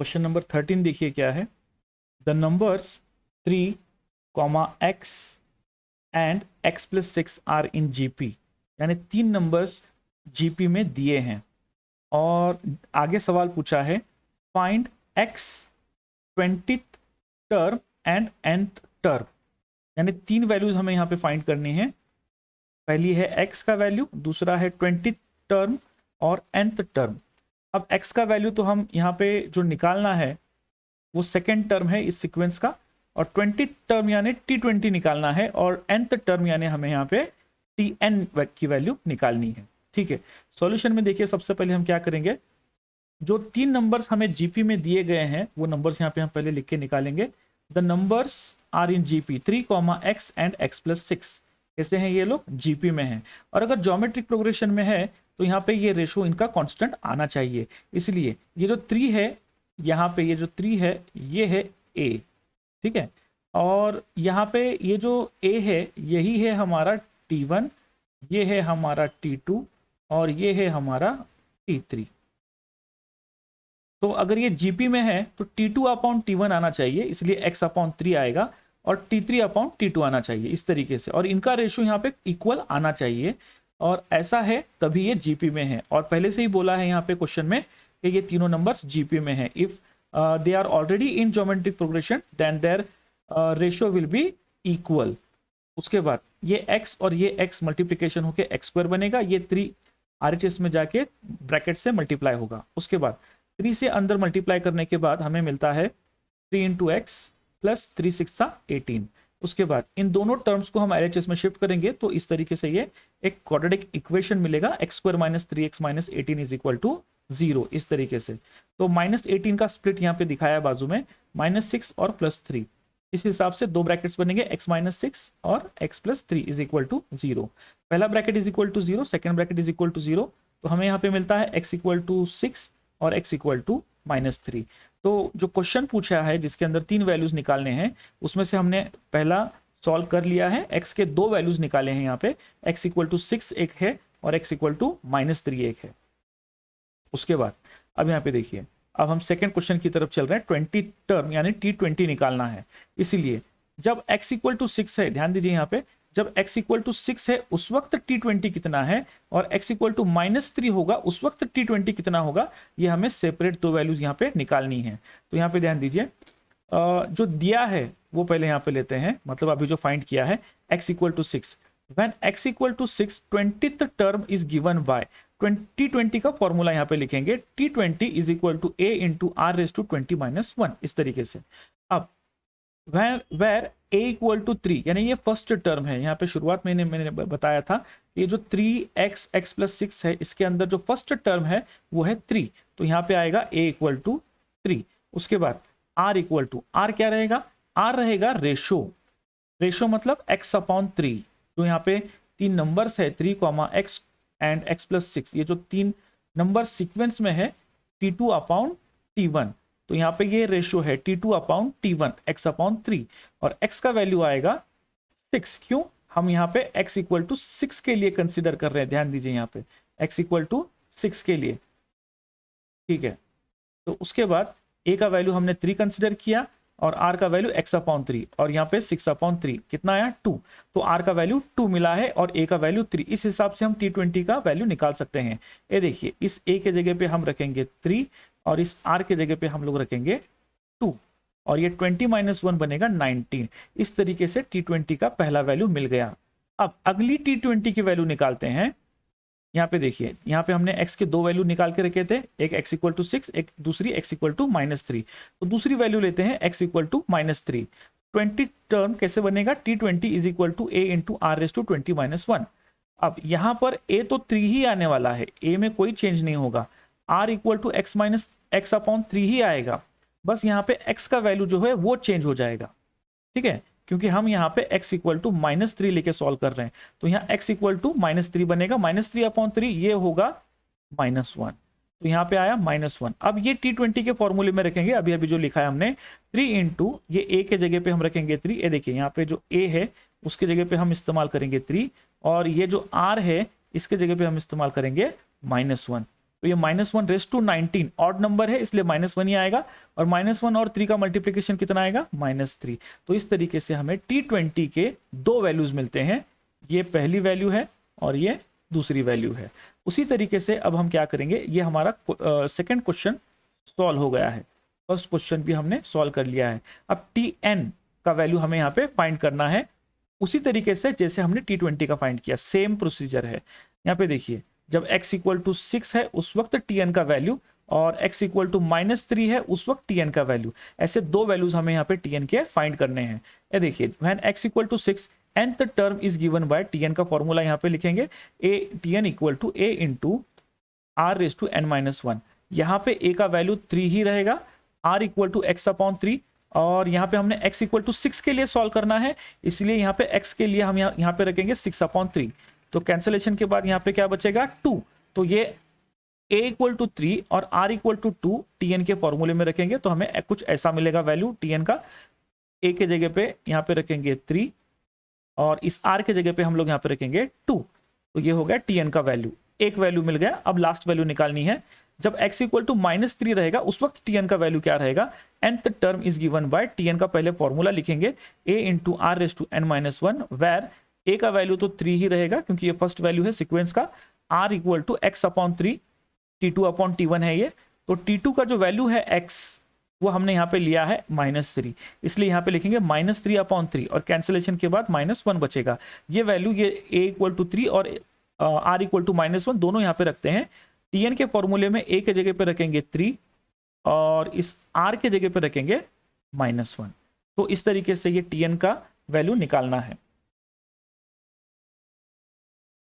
Question number 13 देखिए क्या है। The numbers 3, x and x + 6 are in GP, यानी 3 नंबर्स जीपी में दिए हैं और आगे सवाल पूछा है find x 20th term and nth term, यानी 3 वैल्यूज हमें यहाँ पे फाइंड करनी है। पहली है x का वैल्यू, दूसरा है 20th टर्म और nth टर्म। अब x का वैल्यू तो हम यहाँ पे जो निकालना है वो सेकेंड टर्म है इस सीक्वेंस का, और 20 टर्म यानी t20 निकालना है, और nth टर्म यानी हमें यहाँ पे tn की वैल्यू निकालनी है। ठीक है, सॉल्यूशन में देखिए सबसे पहले हम क्या करेंगे, जो 3 नंबर्स हमें जीपी में दिए गए हैं वो नंबर्स यहाँ पे हम पहले लिख के निकालेंगे। The numbers are in GP 3, x and x + 6, कैसे हैं ये लोग, जीपी में हैं। और अगर ज्योमेट्रिक प्रोग्रेशन में है तो यहाँ पे ये रेशो इनका कांस्टेंट आना चाहिए, इसलिए ये जो 3 है यहाँ पे, ये जो 3 है ये है a, ठीक है, और यहाँ पे ये जो a है यही है हमारा t1, ये है हमारा t2 और ये है हमारा t3। तो अगर ये जीपी में है तो t2/t1 आना चाहिए, इसलिए x/3 आएगा, और t3/t2 आना चाहिए इस तरीके से, और इनका रेशो यहाँ पे इक्वल आना चाहिए, और ऐसा है तभी ये जीपी में है। और पहले से ही बोला है यहाँ पे क्वेश्चन में कि ये तीनों नंबर्स जीपी में है। If they are already in geometric progression then their ratio will be equal. उसके बाद ये x और ये x मल्टीप्लीकेशन होके x² बनेगा, ये 3 RHS में जाके ब्रैकेट से मल्टीप्लाई होगा। उसके बाद 3 से अंदर मल्टीप्लाई करने के बाद हमें मिलता है 3 × x + 3 × 6 = 18। उसके बाद इन दोनों टर्म्स को हम LHS में शिफ्ट करेंगे तो इस तरीके से ये एक क्वाड्रेटिक इक्वेशन मिलेगा, x² - 3x - 18 = 0, इस तरीके से। तो -18 का स्प्लिट यहाँ पे दिखाया है बाजू में, -6 और +3, इस हिसाब से 2 ब्रैकेट्स बनेंगे, x - 6 और x + 3 = 0। पहला ब्रैकेट = 0, सेकेंड ब्रैकेट = 0, तो हमें यहाँ पे मिलता है x = 6 और x = -3। तो जो क्वेश्चन पूछा है जिसके अंदर 3 वैल्यूज निकालने हैं उसमें से हमने पहला सॉल्व कर लिया है, x के 2 वैल्यूज निकाले हैं यहाँ पे, x = 6 एक है और x = -3 एक है। उसके बाद अब यहाँ पे देखिए, अब हम सेकेंड क्वेश्चन की तरफ चल रहे हैं। 20 टर्म यानी t20 निकालना है, इसीलिए जब x = 6 है, ध्यान दीजिए यहाँ पे, जब x = 6 है उस वक्त t20 कितना है, और x = -3 होगा उस वक्त t20 कितना होगा, ये हमें सेपरेट 2 वैल्यूज यहाँ पे निकालनी है। तो यहाँ पे ध्यान दीजिए, जो दिया है वो पहले यहाँ पे लेते हैं, मतलब अभी जो फाइंड किया है x = 6, when x = 6 20th term is given bye, t20 का फॉर्मूला यहाँ पे लिखेंगे, t20 = a × r⁻20 - 1, इस तरीके से। अब where a = 3, यानी ये फर्स्ट टर्म है, यहाँ पे शुरुआत में मैंने बताया था ये जो 3x x + 6 है इसके अंदर जो फर्स्ट टर्म है वो है 3, तो यहाँ पे आएगा a = 3। उसके बाद r क्या रहेगा, r रहेगा रेशो मतलब x/3, तो यहाँ पे 3 नंबर्स है 3, x एंड x + 6, ये जो 3 नंबर सीक्वेंस में है t2/t1, तो यहाँ पे ये रेशियो है t2/t1 x/3, और x का वैल्यू आएगा 6। क्यों, हम यहाँ पे x = 6 के लिए कंसीडर कर रहे हैं, ध्यान दीजिए यहाँ पे x = 6 के लिए, ठीक है। तो उसके बाद a का वैल्यू हमने 3 कंसीडर किया और r का वैल्यू x/3, और यहाँ पे 6/3 कितना आया 2, तो r का वैल्यू 2 मिला है और a का वैल्यू 3। इस हिसाब से हम t20 का वैल्यू निकाल सकते हैं। ये देखिए, इस a के जगह पे हम रखेंगे 3 और इस r के जगह पे हम लोग रखेंगे 2, और ये 20 - 1 बनेगा 19। इस तरीके से t20 का पहला वैल्यू मिल गया। अब अगली t20 की वैल्यू निकालते हैं। यहाँ पे देखिए, यहाँ पे हमने x के 2 वैल्यू निकाल के रखे थे, एक x = 6, एक दूसरी x = -3, तो दूसरी वैल्यू लेते हैं x = -3। 20 टर्म कैसे बनेगा, t20 = a × r⁻20 - 1। अब यहाँ पर a तो 3 ही आने वाला है, a में कोई चेंज नहीं होगा, r = x/3 ही आएगा, बस यहाँ पे x का वैल्यू जो है वो चेंज हो जाएगा, ठीक है, क्योंकि हम यहाँ पे x = -3 लेके सॉल्व कर रहे हैं, तो यहाँ x = -3 बनेगा, -3/3 ये होगा -1, तो यहाँ पे आया -1। अब ये t20 के फॉर्मूले में रखेंगे, अभी अभी जो लिखा है हमने 3 × ये a के जगह पे हम रखेंगे 3, ये देखिए यहाँ पे जो a है उसके जगह पे हम इस्तेमाल करेंगे 3, और ये जो r है इसके जगह पे हम इस्तेमाल करेंगे -1। तो ये -1 रेस टू 19 ऑड नंबर है इसलिए -1 ही आएगा, और -1 और 3 का मल्टीप्लीकेशन कितना आएगा, -3। तो इस तरीके से हमें T20 के दो वैल्यूज मिलते हैं, ये पहली वैल्यू है और ये दूसरी वैल्यू है। उसी तरीके से अब हम क्या करेंगे, ये हमारा सेकंड क्वेश्चन सॉल्व हो गया है, फर्स्ट क्वेश्चन भी हमने सॉल्व कर लिया है। अब Tn का वैल्यू हमें यहाँ पे फाइंड करना है उसी तरीके से जैसे हमने T20 का फाइंड किया, सेम प्रोसीजर है। यहाँ पे देखिए जब x इक्वल टू 6 है उस वक्त Tn का वैल्यू, और x इक्वल टू -3 है उस वक्त Tn का वैल्यू, ऐसे दो वैल्यूज हमें यहाँ पे Tn के फाइंड करने हैं। ये देखिए when x equal to 6 nth term is given by Tn का फॉर्मूला यहाँ पे लिखेंगे Tn equal to a into r raise to n-1। यहाँ पे a का वैल्यू 3 ही रहेगा, r इक्वल टू x/3, और यहाँ पे हमने x इक्वल टू 6 के लिए सॉल्व करना है, इसलिए यहाँ पे x के लिए हम यहाँ पे रखेंगे 6/3। तो कैंसलेशन के बाद यहाँ पे क्या बचेगा 2, तो ये a इक्वल टू 3 और r इक्वल टू 2 Tn के फॉर्मूले में रखेंगे तो हमें कुछ ऐसा मिलेगा वैल्यू Tn का। a के जगह पे यहाँ पे रखेंगे 3 और इस r के जगह पे हम लोग यहाँ पे रखेंगे 2, तो ये हो गया Tn का वैल्यू, एक वैल्यू मिल गया। अब लास्ट वैल्यू निकालनी है, जब x इक्वल टू -3 रहेगा उस वक्त Tn का वैल्यू क्या रहेगा, nth term is given by Tn का पहले फॉर्मूला लिखेंगे a into r raise to n-1, where a का वैल्यू तो 3 ही रहेगा क्योंकि ये फर्स्ट वैल्यू है सीक्वेंस का, r equal to x/3 t2/t1 है ये, तो t2 का जो वैल्यू है x वो हमने यहाँ पे लिया है -3, इसलिए यहाँ पे लिखेंगे -3/3 और कैंसिलेशन के बाद -1 बचेगा। ये वैल्यू ये a इक्वल टू 3 और r इक्वल टू -1 दोनों यहाँ पे रखते हैं। Tn के फॉर्मूले में a के जगह पे रखेंगे 3 और इस r के जगह पे रखेंगे -1। तो इस तरीके से ये Tn का वैल्यू निकालना है।